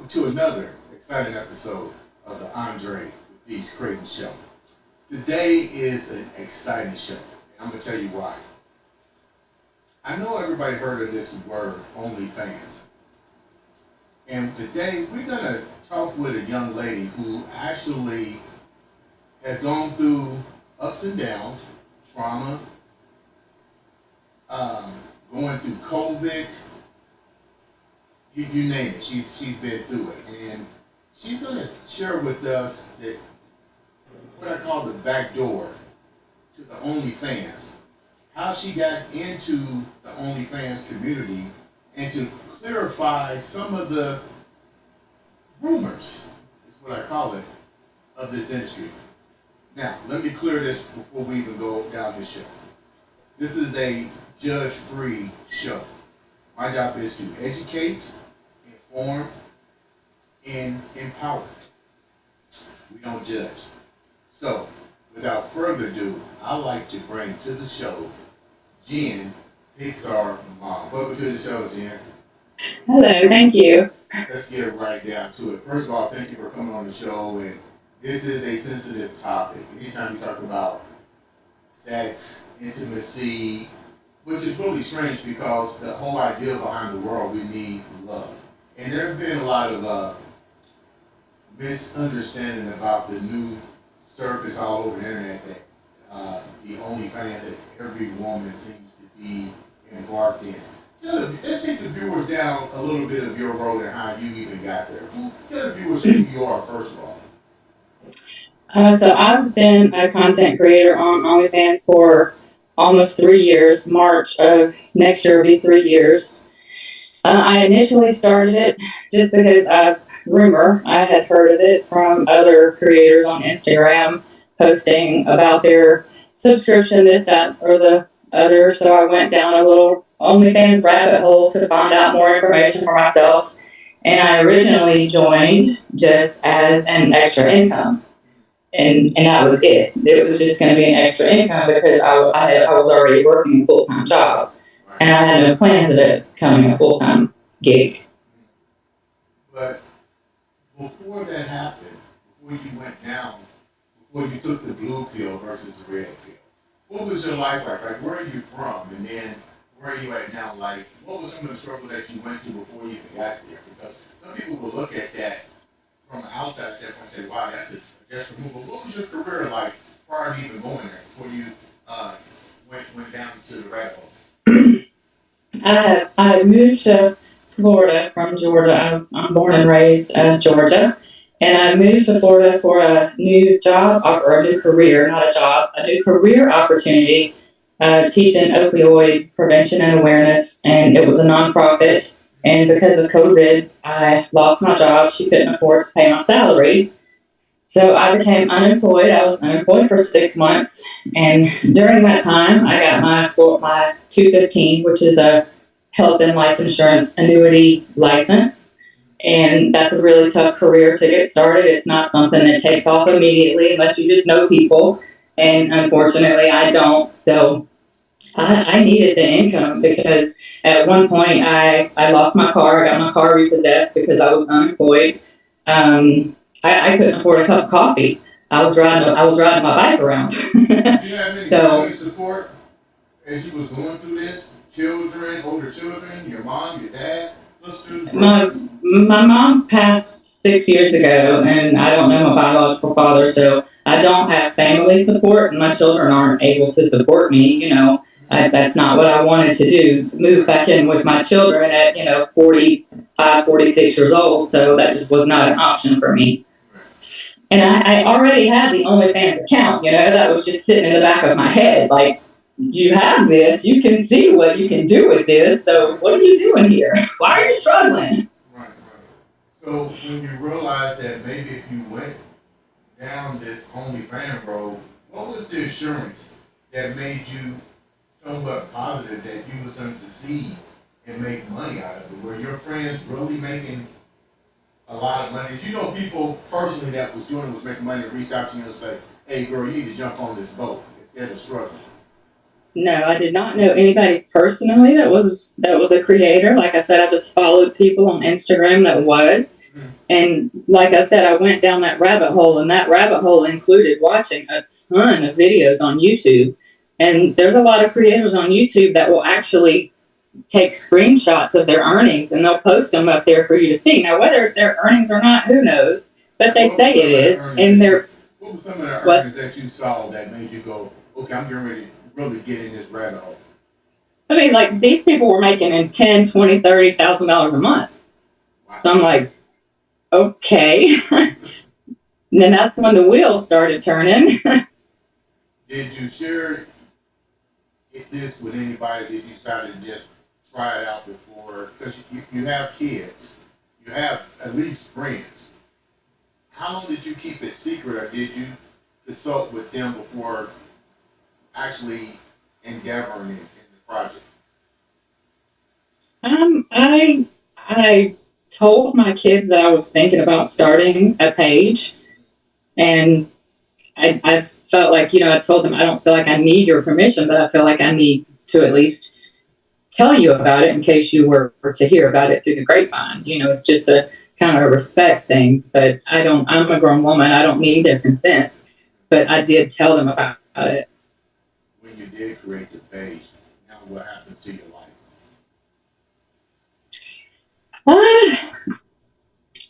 welcome to another exciting episode of the Andre The Beast Crayton Show. Today is an exciting show, and I'm going to tell you why. I know everybody heard of this word, OnlyFans. And today we're going to talk with a young lady who actually has gone through ups and downs, trauma, um, going through COVID, you name it. She's been through it, and she's going to share with us that what I call the back door to the OnlyFans, how she got into the OnlyFans community, and to clarify some of the rumors, is what I call it, of this industry. Now, let me clear this before we even go down this show. This is a judge-free show. My job is to educate, inform, and empower. We don't judge. So, without further ado, I'd like to bring to the show Jen, Pixar mom. Welcome to the show, Jen. Hello, thank you. Let's get right down to it. First of all, thank you for coming on the show. And this is a sensitive topic. Anytime you talk about sex, intimacy, which is really strange because the whole idea behind the world, we need love. And there have been a lot of misunderstanding about the new surface all over the internet that the OnlyFans that every woman seems to be embarked in. Let's take the viewers down a little bit of your road and how you even got there. Tell the viewers who you are, first of all. So I've been a content creator on OnlyFans for almost 3 years. March of next year will be 3 years. I initially started it just because I had heard of it from other creators on Instagram posting about their subscription, this, that, or the other. So I went down a little OnlyFans rabbit hole to find out more information for myself. And I originally joined just as an extra income. And that was it. It was just going to be an extra income because I was already working a full-time job. And I had no plans of it becoming a full-time gig. But before that happened, before you went down, before you took the blue pill versus the red pill, what was your life like? Like, where are you from? And then where are you at now? Like, what was some of the struggle that you went through before you even got there? Because some people will look at that from an outside standpoint and say, wow, that's a desperate move. But what was your career like prior to even going there, before you went down to the rabbit hole? I moved to Florida from Georgia. I'm born and raised in Georgia. And I moved to Florida for a new job or a new career, not a job, a new career opportunity, teaching opioid prevention and awareness. And it was a nonprofit. And because of COVID, I lost my job. She couldn't afford to pay my salary. So I became unemployed. I was unemployed for 6 months. And during that time, I got my 215, which is a health and life insurance annuity license. And that's a really tough career to get started. It's not something that takes off immediately unless you just know people. And unfortunately, I don't. So I needed the income because at one point I lost my car. I got my car repossessed because I was unemployed. I couldn't afford a cup of coffee. I was riding my bike around. Did you have any So family support as you was going through this? Children, older children, your mom, your dad, sisters, my brothers? my mom passed 6 years ago, and I don't know my biological father, so I don't have family support, and my children aren't able to support me. That's not what I wanted to do. Move back in with my children at 45, 46 years old. So that just was not an option for me. And I already had the OnlyFans account, that was just sitting in the back of my head. Like, you have this, you can see what you can do with this, so what are you doing here? Why are you struggling? Right, right. So when you realized that maybe if you went down this OnlyFans road, what was the assurance that made you somewhat positive that you was going to succeed and make money out of it? Were your friends really making a lot of money? You know, people personally that was doing it was making money and reach out to you and say, "Hey, girl, you need to jump on this boat instead of struggling." No, I did not know anybody personally that was a creator. Like I said, I just followed people on Instagram that was. And like I said, I went down that rabbit hole, and that rabbit hole included watching a ton of videos on YouTube. And there's a lot of creators on YouTube that will actually take screenshots of their earnings and they'll post them up there for you to see. Now, whether it's their earnings or not, who knows? But they say it is. And they're. What were some of the earnings that you saw that made you go, okay, I'm getting ready to really get in this rabbit hole? I mean, like, these people were making in $10,000, $20,000, $30,000 a month. Wow. So I'm like, okay. And then that's when the wheels started turning. Did you share this with anybody that you decided to just try it out before? Because you have kids, you have at least friends. How long did you keep it secret, or did you consult with them before actually endeavoring in the project? I told my kids that I was thinking about starting a page, and I felt like, I told them I don't feel like I need your permission, but I feel like I need to at least tell you about it in case you were to hear about it through the grapevine. It's just a kind of a respect thing, but I'm a grown woman. I don't need their consent, but I did tell them about it. When you did create the page, now what happens to your life?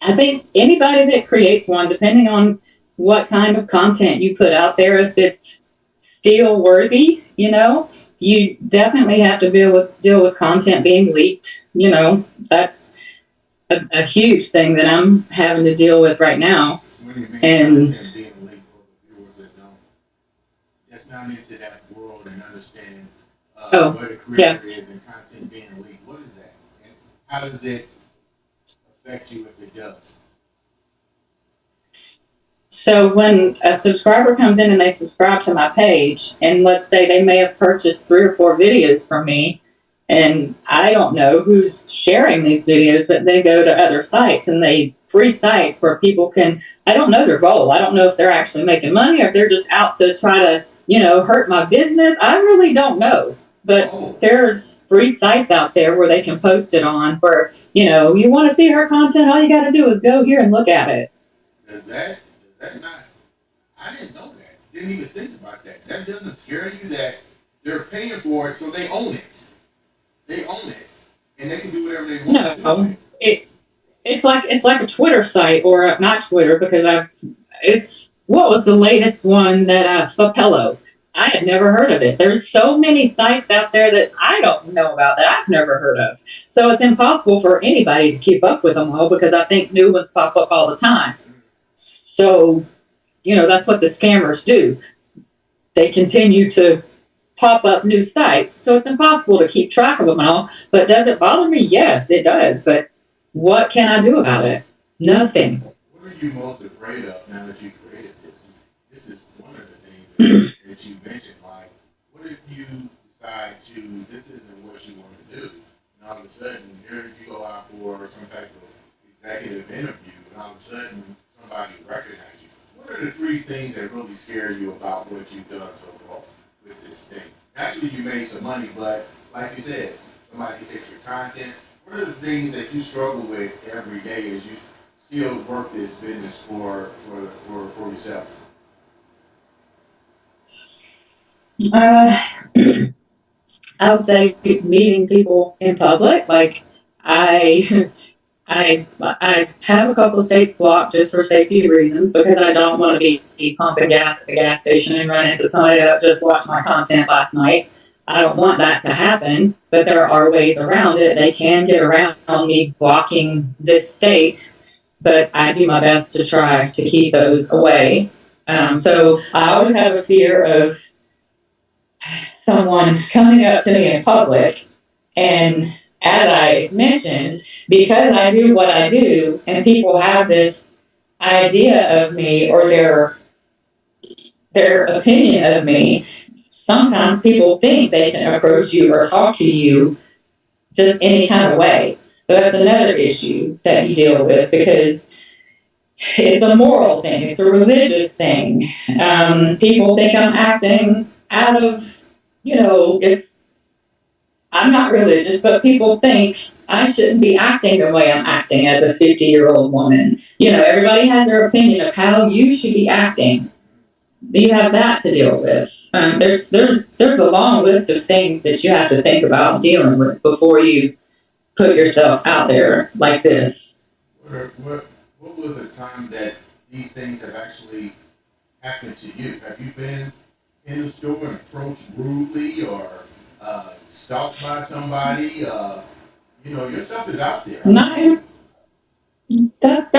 I think anybody that creates one, depending on what kind of content you put out there, if it's still worthy, you definitely have to deal with content being leaked. That's a huge thing that I'm having to deal with right now. What do you mean content being leaked for the viewers that don't? That's not into that world and understand what a creator is and content being leaked. What is that? And how does it affect you if it does? So when a subscriber comes in and they subscribe to my page, and let's say they may have purchased 3 or 4 videos from me, and I don't know who's sharing these videos, but they go to other sites, and free sites where people can, I don't know their goal. I don't know if they're actually making money or if they're just out to try to, hurt my business. I really don't know. But there's free sites out there where they can post it on where, you want to see her content, all you got to do is go here and look at it. Does that not? I didn't know that. Didn't even think about that. That doesn't scare you that they're paying for it, so they own it. They own it, and they can do whatever they want. No, it's like a Twitter site, or not Twitter, because what was the latest one that Fapello? I had never heard of it. There's so many sites out there that I don't know about that I've never heard of. So it's impossible for anybody to keep up with them all, because I think new ones pop up all the time. So, that's what the scammers do. They continue to pop up new sites. So it's impossible to keep track of them all. But does it bother me? Yes, it does. But what can I do about it? Nothing. What are you most afraid of now that you created this? This is one of the things that you mentioned. Like, what if you decide this isn't what you want to do, and all of a sudden, here you go out for some type of executive interview, and all of a sudden, somebody recognizes you. What are the 3 things that really scare you about what you've done so far with this thing? Actually, you made some money, but like you said, somebody take your content. What are the things that you struggle with every day as you still work this business for yourself? I would say meeting people in public. Like, I have a couple of states blocked just for safety reasons, because I don't want to be pumping gas at the gas station and run into somebody that just watched my content last night. I don't want that to happen, but there are ways around it. They can get around me blocking this state, but I do my best to try to keep those away. So I always have a fear of someone coming up to me in public, and as I mentioned, because I do what I do, and people have this idea of me, or their opinion of me, sometimes people think they can approach you or talk to you just any kind of way. So that's another issue that you deal with, because it's a moral thing, it's a religious thing. People think I'm acting out of, if I'm not religious, but people think I shouldn't be acting the way I'm acting as a 50-year-old woman. Everybody has their opinion of how you should be acting. You have that to deal with. There's a long list of things that you have to think about dealing with before you put yourself out there like this. What was a time that these things have actually happened to you? Have you been in the store and approached rudely or stalked by somebody? Your stuff is out there. Not that's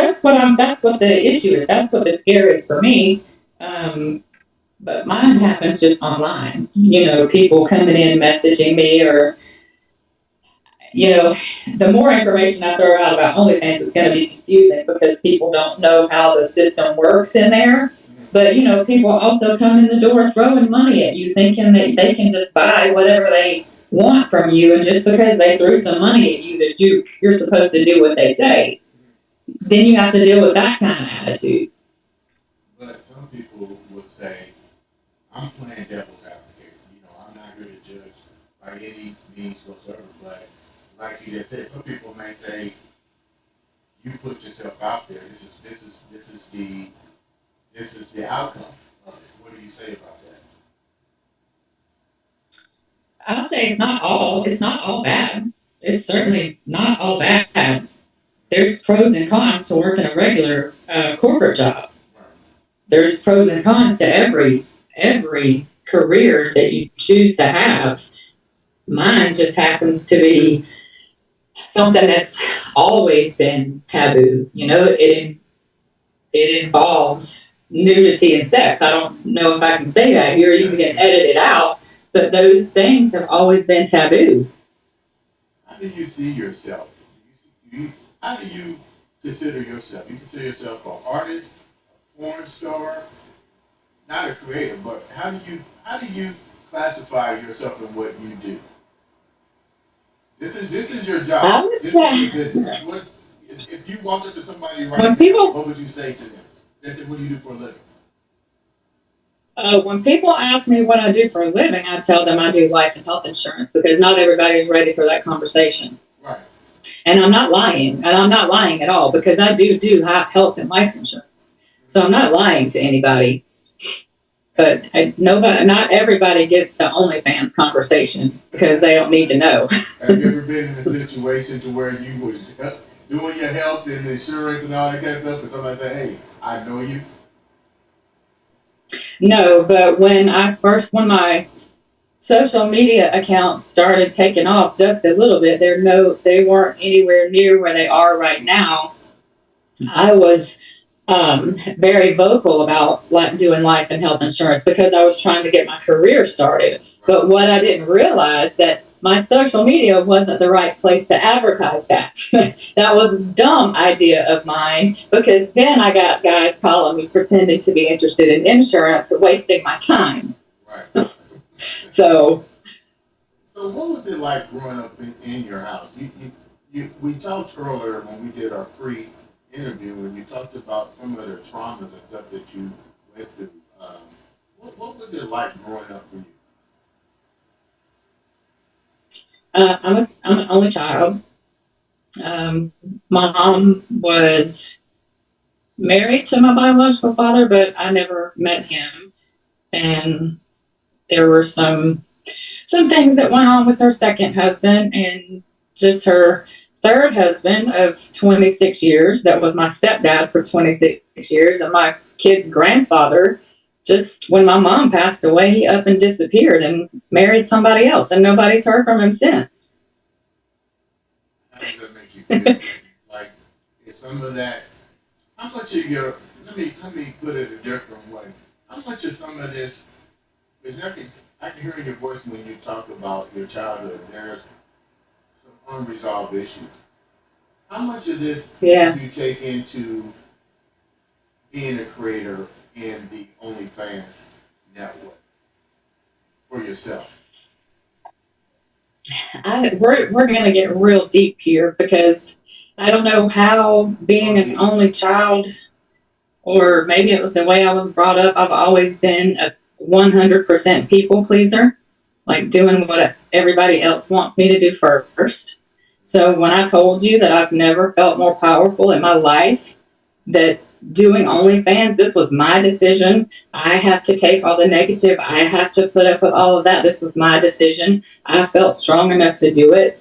what the issue is. That's what the scare is for me. But mine happens just online. People coming in messaging me, or the more information I throw out about OnlyFans, it's going to be confusing because people don't know how the system works in there. But people also come in the door throwing money at you, thinking that they can just buy whatever they want from you, and just because they threw some money at you, that you're supposed to do what they say. Then you have to deal with that kind of attitude. But some people would say, I'm playing devil's advocate. I'm not here to judge by any means whatsoever. But like you just said, some people may say, you put yourself out there. This is the outcome of it. What do you say about that? I'll say it's not all bad. It's certainly not all bad. There's pros and cons to working a regular corporate job. There's pros and cons to every career that you choose to have. Mine just happens to be something that's always been taboo. It involves nudity and sex. I don't know if I can say that here. You can edit it out, but those things have always been taboo. How do you see yourself? How do you consider yourself? You consider yourself an artist, a porn star, not a creator, but how do you classify yourself in what you do? This is your job. I would This say is your business. If you walked up to somebody right when now, people what would you say to them? They said, "What do you do for a living?" when people ask me what I do for a living, I tell them I do life and health insurance because not everybody's ready for that conversation. Right. And I'm not lying, and I'm not lying at all because I do have health and life insurance. So I'm not lying to anybody. But not everybody gets the OnlyFans conversation because they don't need to know. Have you ever been in a situation to where you was doing your health and insurance and all that kind of stuff, and somebody say, "Hey, I know you"? No, but when my social media accounts started taking off just a little bit, they weren't anywhere near where they are right now. I was very vocal about doing life and health insurance because I was trying to get my career started. But what I didn't realize that my social media wasn't the right place to advertise that. That was a dumb idea of mine because then I got guys calling me pretending to be interested in insurance, wasting my time. Right. So what was it like growing up in your house? We talked earlier when we did our pre-interview, and you talked about some of the traumas and stuff that you went through. What was it like growing up for you? I'm an only child. My mom was married to my biological father, but I never met him. And there were some things that went on with her second husband and just her third husband of 26 years. That was my stepdad for 26 years. And my kid's grandfather, just when my mom passed away, he up and disappeared and married somebody else. And nobody's heard from him since. How does that make you feel? Like, is some of that, how much of your, let me put it a different way. How much of some of this, because I can hear in your voice when you talk about your childhood, there's some unresolved issues. How much of this do you take into being a creator in the OnlyFans network for yourself? We're going to get real deep here because I don't know how being an only child, or maybe it was the way I was brought up, I've always been a 100% people pleaser. like doing what everybody else wants me to do first. So when I told you that I've never felt more powerful in my life, that doing OnlyFans, this was my decision. I have to take all the negative. I have to put up with all of that. This was my decision. I felt strong enough to do it.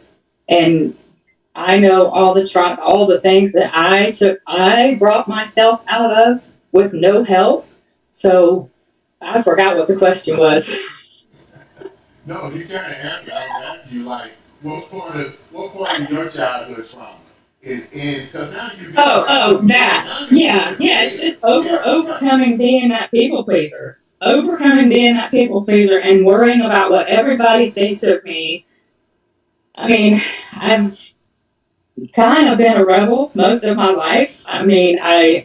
And I know all the things that I brought myself out of with no help. So I forgot what the question was. No, you kind of answered. I was asking you like, what part of your childhood trauma is in? Because now you're That. Yeah. It's just overcoming being that people pleaser. Overcoming being that people pleaser and worrying about what everybody thinks of me. I mean, I've kind of been a rebel most of my life. I mean, I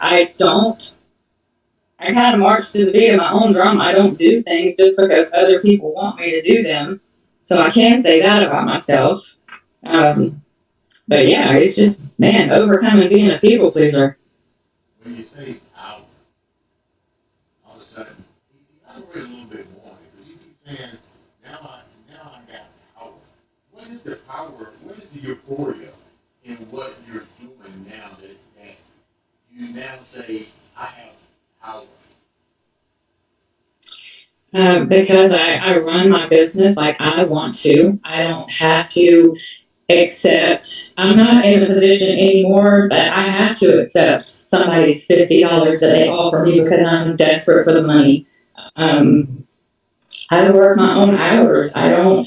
kind of march to the beat of my own drum. I don't do things just because other people want me to do them. So I can say that about myself. But yeah, it's just, man, overcoming being a people pleaser. When you say out, all of a sudden, you elaborate a little bit more because you keep saying, now I got power. What is the power? What is the euphoria in what you're doing now that you now say, I have power? Because I run my business like I want to. I don't have to accept, I'm not in the position anymore that I have to accept somebody's $50 that they offer me because I'm desperate for the money. Um, I work my own hours. I don't,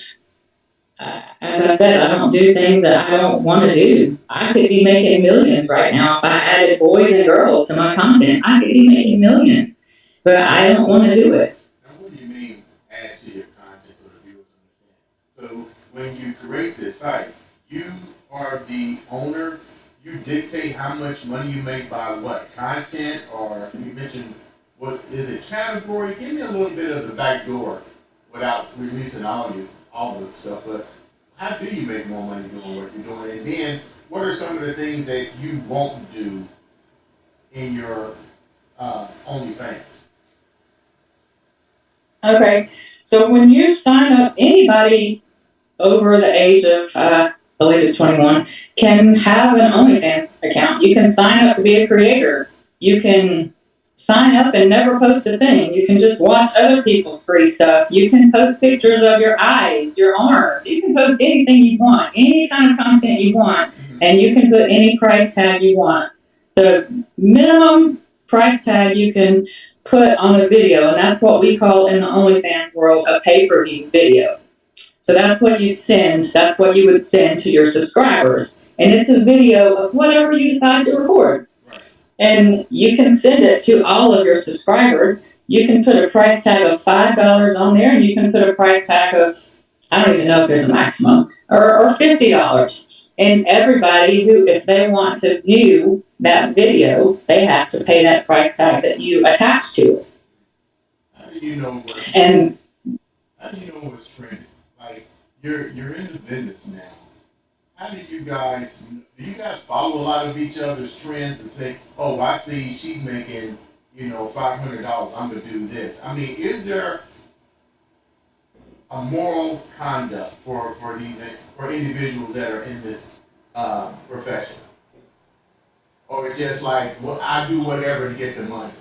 as I said, I don't do things that I don't want to do. I could be making millions right now if I added boys and girls to my content. I could be making millions, but I don't want to do it. Now, what do you mean add to your content so the viewers understand? So when you create this site, you are the owner. You dictate how much money you make by what content, or you mentioned what is it category? Give me a little bit of the back door without releasing all the stuff. But how do you make more money doing what you're doing? And then what are some of the things that you won't do in your OnlyFans? Okay, so when you sign up, anybody over the age of, I believe it's 21, can have an OnlyFans account. You can sign up to be a creator. You can sign up and never post a thing. You can just watch other people's free stuff. You can post pictures of your eyes, your arms. You can post anything you want, any kind of content you want, and you can put any price tag you want. The minimum price tag you can put on a video, and that's what we call in the OnlyFans world a pay-per-view video. So that's what you send, that's what you would send to your subscribers. And it's a video of whatever you decide to record. And you can send it to all of your subscribers. You can put a price tag of $5 on there, and you can put a price tag of, I don't even know if there's a maximum, or $50. And everybody who, if they want to view that video, they have to pay that price tag that you attach to it. How do you know what? And How do you know what's trending? Like you're in the business now. How do you guys follow a lot of each other's trends and say, oh, I see she's making, $500. I'm gonna do this. I mean, is there a moral conduct for individuals that are in this profession, or it's just like, well, I do whatever to get the money?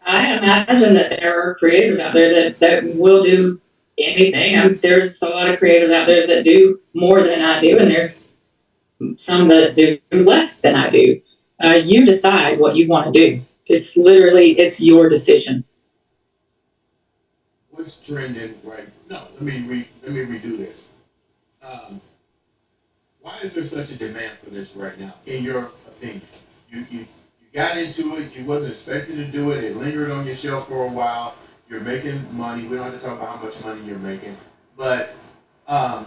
I imagine that there are creators out there that will do anything. There's a lot of creators out there that do more than I do, and there's some that do less than I do. You decide what you want to do. It's your decision. What's trending right? No, let me redo this. Um, why is there such a demand for this right now, in your opinion? You got into it. You wasn't expecting to do it. It lingered on your shelf for a while. You're making money. We don't have to talk about how much money you're making, but um,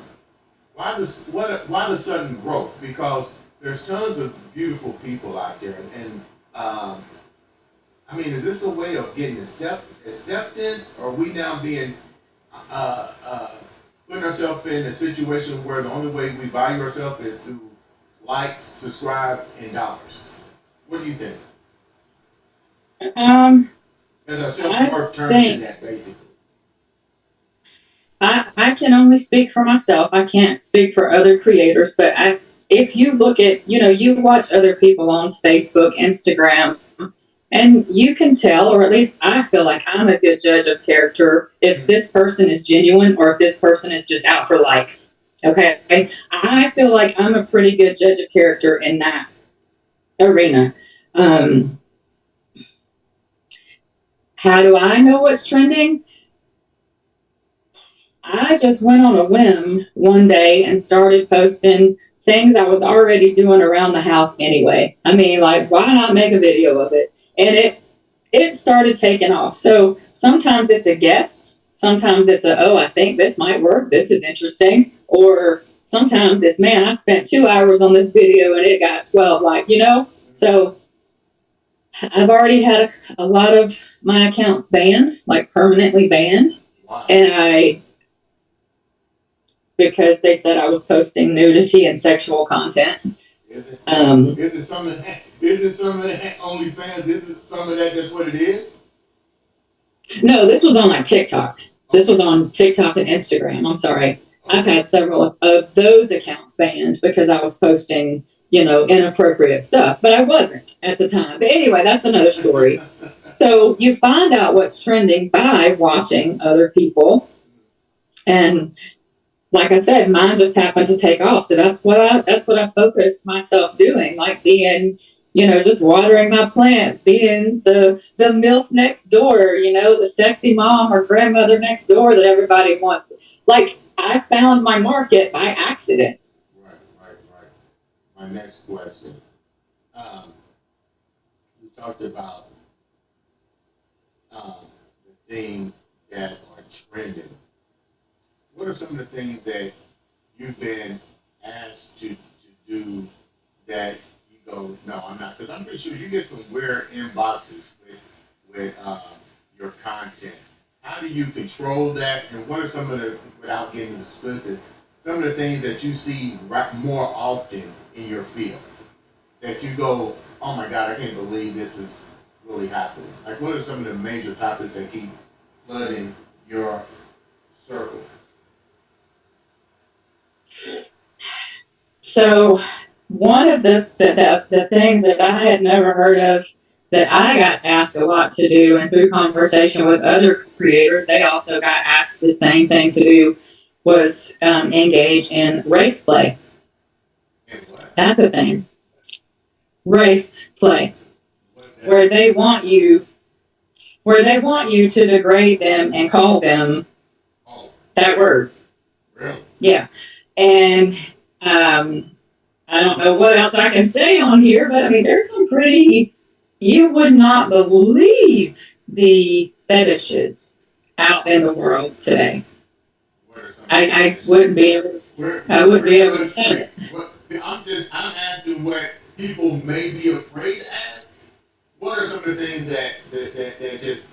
why the sudden growth? Because there's tons of beautiful people out there, and I mean, is this a way of getting acceptance, or are we now being uh, uh, putting ourselves in a situation where the only way we value ourselves is through likes, subscribe, and dollars? What do you think? Um, As our I self worth turns to think that, basically. can only speak for myself. I can't speak for other creators, but if you look at, you watch other people on Facebook, Instagram, and you can tell, or at least I feel like I'm a good judge of character if this person is genuine or if this person is just out for likes. Okay. I feel like I'm a pretty good judge of character in that arena. Um, how do I know what's trending? I just went on a whim one day and started posting things I was already doing around the house anyway. I mean, like, why not make a video of it? And it started taking off. So sometimes it's a guess. Sometimes it's oh, I think this might work. This is interesting. Or sometimes it's, man, I spent 2 hours on this video and it got 12 likes. So I've already had a lot of my accounts banned, like permanently banned. Wow. And because they said I was posting nudity and sexual content. Is it some of that? Is it some of that OnlyFans? Is it some of that? That's what it is. No, this was on like TikTok. This was on TikTok and Instagram. I'm sorry. I've had several of those accounts banned because I was posting, inappropriate stuff, but I wasn't at the time. But anyway, that's another story. So you find out what's trending by watching other people. And like I said, mine just happened to take off. So that's what I focused myself doing, like being, just watering my plants, being the MILF next door, the sexy mom or grandmother next door that everybody wants. Like, I found my market by accident. Right. My next question. We talked about the things that are trending. What are some of the things that you've been asked to do that you go, no, I'm not? Because I'm pretty sure you get some weird inboxes with your content. How do you control that? And what are some of the, without getting explicit, some of the things that you see more often in your field that you go, oh my God, I can't believe this is really happening? Like, what are some of the major topics that keep flooding your circle? So one of the things that I had never heard of that I got asked a lot to do, and through conversation with other creators, they also got asked the same thing to do, was engage in race play. That's a thing. Race play, where they want you to degrade them and call them that word. Really? Yeah, and I don't know what else I can say on here, but I mean, there's some pretty, you would not believe the fetishes out in the world today. I wouldn't be able to say it. I'm asking what people may be afraid to ask. What are some of the things that just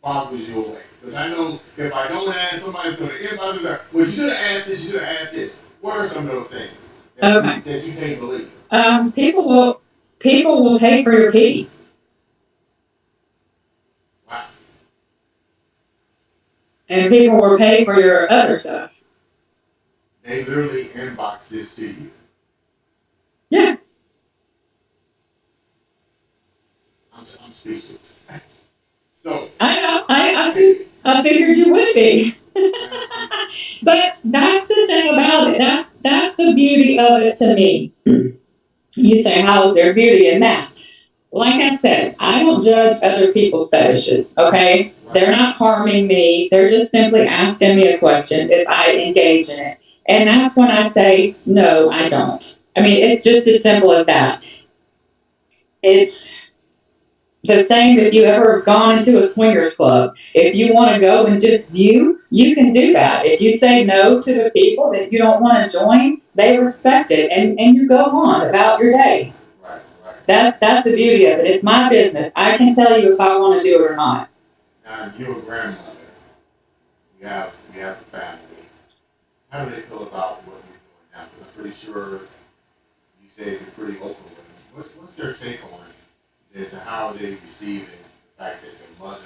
boggles you away? Because I know if I don't ask, somebody's going to inbox me like, well, you should have asked this, you should have asked this. What are some of those things that you can't believe? People will pay for your pee. Wow. And people will pay for your other stuff. They literally inbox this to you. Yeah. I'm speechless. So I know. I figured you would be. But that's the thing about it. That's the beauty of it to me. You say, how is there beauty in that? Like I said, I don't judge other people's fetishes, okay? They're not harming me. They're just simply asking me a question if I engage in it. And that's when I say, no, I don't. I mean, it's just as simple as that. It's the same if you ever have gone into a swingers club. If you want to go and just view, you can do that. If you say no to the people that you don't want to join, they respect it and you go on about your day. Right. That's the beauty of it. It's my business. I can tell you if I want to do it or not. Now you're a grandmother. You have a family. How do they feel about what you're doing now? Because I'm pretty sure you say you're pretty open with them. What's their take on this, and how are they receiving the fact that their mother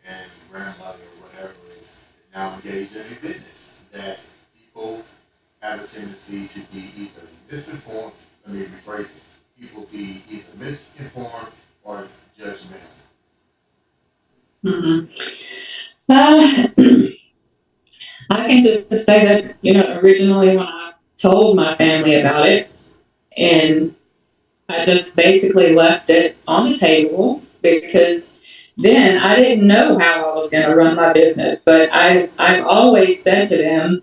and grandmother or whatever is now engaged in a business that people have a tendency to be either misinformed, let me rephrase it, people be either misinformed or judgmental. Hmm. Uh, I can just say that, originally when I told my family about it, and I just basically left it on the table because then I didn't know how I was going to run my business. But I've always said to them,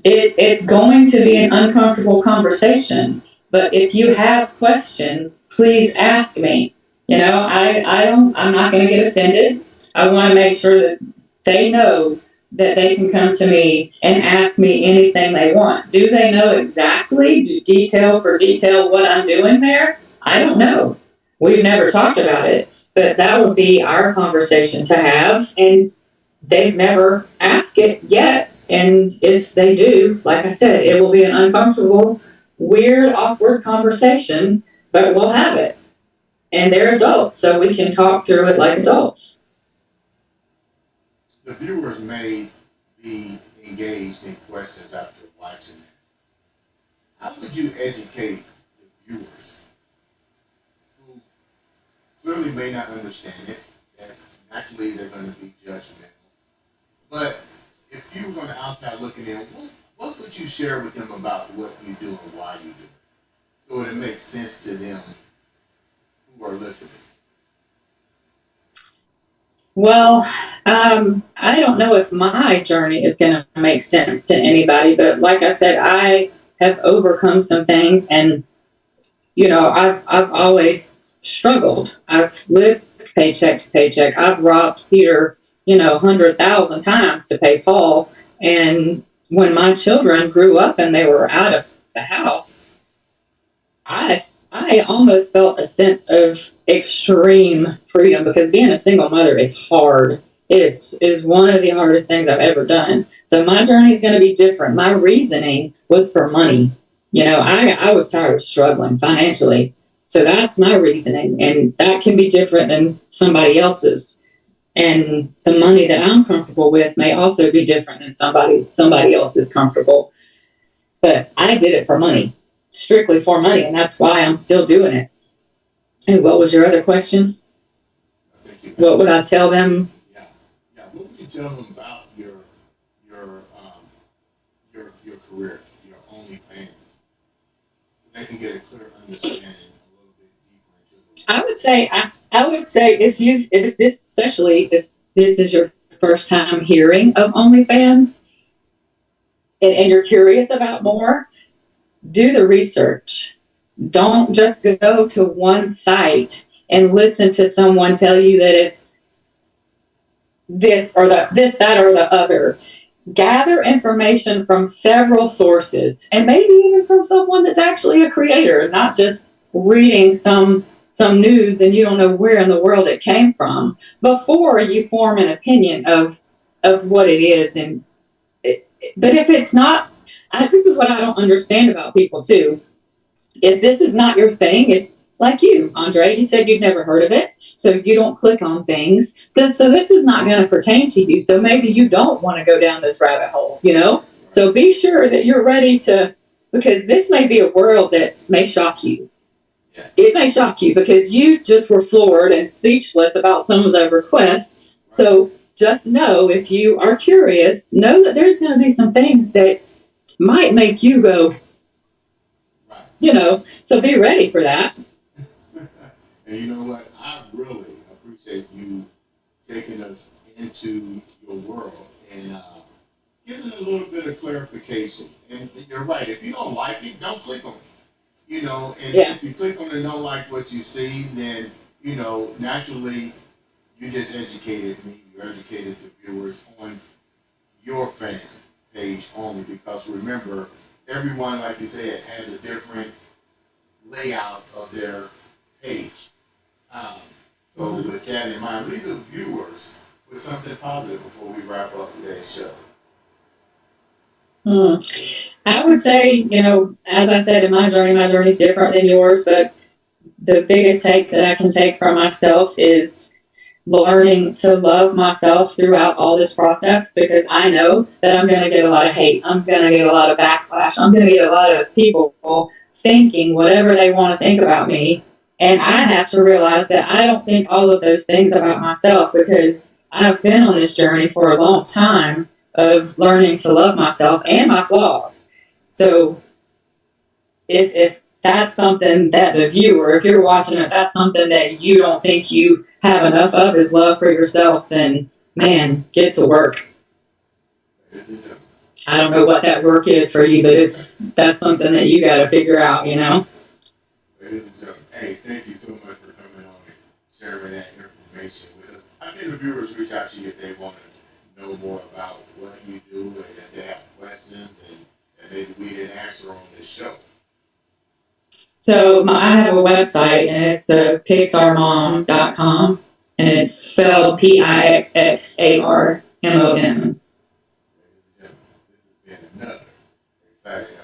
it's going to be an uncomfortable conversation. But if you have questions, please ask me. I'm not going to get offended. I want to make sure that they know that they can come to me and ask me anything they want. Do they know exactly, detail for detail, what I'm doing there? I don't know. We've never talked about it, but that would be our conversation to have. And they've never asked it yet. And if they do, like I said, it will be an uncomfortable, weird, awkward conversation, but we'll have it. And they're adults, so we can talk through it like adults. The viewers may be engaged in questions after watching this. How would you educate the viewers who clearly may not understand it, that naturally they're going to be judgmental? But if you was on the outside looking in, what would you share with them about what you do and why you do it? So it makes sense to them who are listening. Well, I don't know if my journey is going to make sense to anybody, but like I said, I have overcome some things, and I've always struggled. I've lived paycheck to paycheck. I've robbed Peter, 100,000 times to pay Paul. And when my children grew up and they were out of the house, I almost felt a sense of extreme freedom because being a single mother is hard. It is one of the hardest things I've ever done. So my journey is going to be different. My reasoning was for money. I was tired of struggling financially. So that's my reasoning. And that can be different than somebody else's. And the money that I'm comfortable with may also be different than somebody else is comfortable. But I did it for money, strictly for money, and that's why I'm still doing it. And what was your other question? I think you What would answered. I tell them? Yeah, yeah. What would you tell them about your your career, your OnlyFans, so they can get a clear understanding a little bit deeper into the I work? would say I would say if this, especially if this is your first time hearing of OnlyFans, and you're curious about more, do the research. Don't just go to one site and listen to someone tell you that it's this, that, or the other. Gather information from several sources, and maybe even from someone that's actually a creator, not just reading some news and you don't know where in the world it came from before you form an opinion of what it is. And but if it's not, this is what I don't understand about people too. If this is not your thing, if like you, Andre, you said you'd never heard of it, so you don't click on things. So this is not going to pertain to you. So maybe you don't want to go down this rabbit hole. Right. So be sure that you're ready to, because this may be a world that may shock you. Yeah. It may shock you because you just were floored and speechless about some of the requests. Right. So just know, if you are curious, know that there's going to be some things that might make you go, Right. so be ready for that. And you know what? I really appreciate you taking us into your world and giving a little bit of clarification. And you're right. If you don't like it, don't click on it. And Yeah. if you click on it and don't like what you see, then, naturally you just educated me. You educated the viewers on your fan page only because remember, everyone, like you said, has a different layout of their page. Um, so with that in mind, leave the viewers with something positive before we wrap up today's show. Hmm. I would say, as I said, in my journey is different than yours, but the biggest take that I can take from myself is learning to love myself throughout all this process, because I know that I'm going to get a lot of hate. I'm going to get a lot of backlash. I'm going to get a lot of people thinking whatever they want to think about me. And I have to realize that I don't think all of those things about myself, because I've been on this journey for a long time of learning to love myself and my flaws. So if that's something that the viewer, if you're watching it, that's something that you don't think you have enough of, is love for yourself, then man, get to work. I don't know what that work is for you, but that's something that you got to figure out, you know. Ladies and gentlemen, hey, thank you so much for coming on and sharing that information with us. I think the viewers reach out to you if they want to know more about what you do and if they have questions and maybe we didn't answer on this show. So I have a website, and it's pixarmom.com, and it's spelled PIXXARMOM. Ladies and gentlemen, this has been another exciting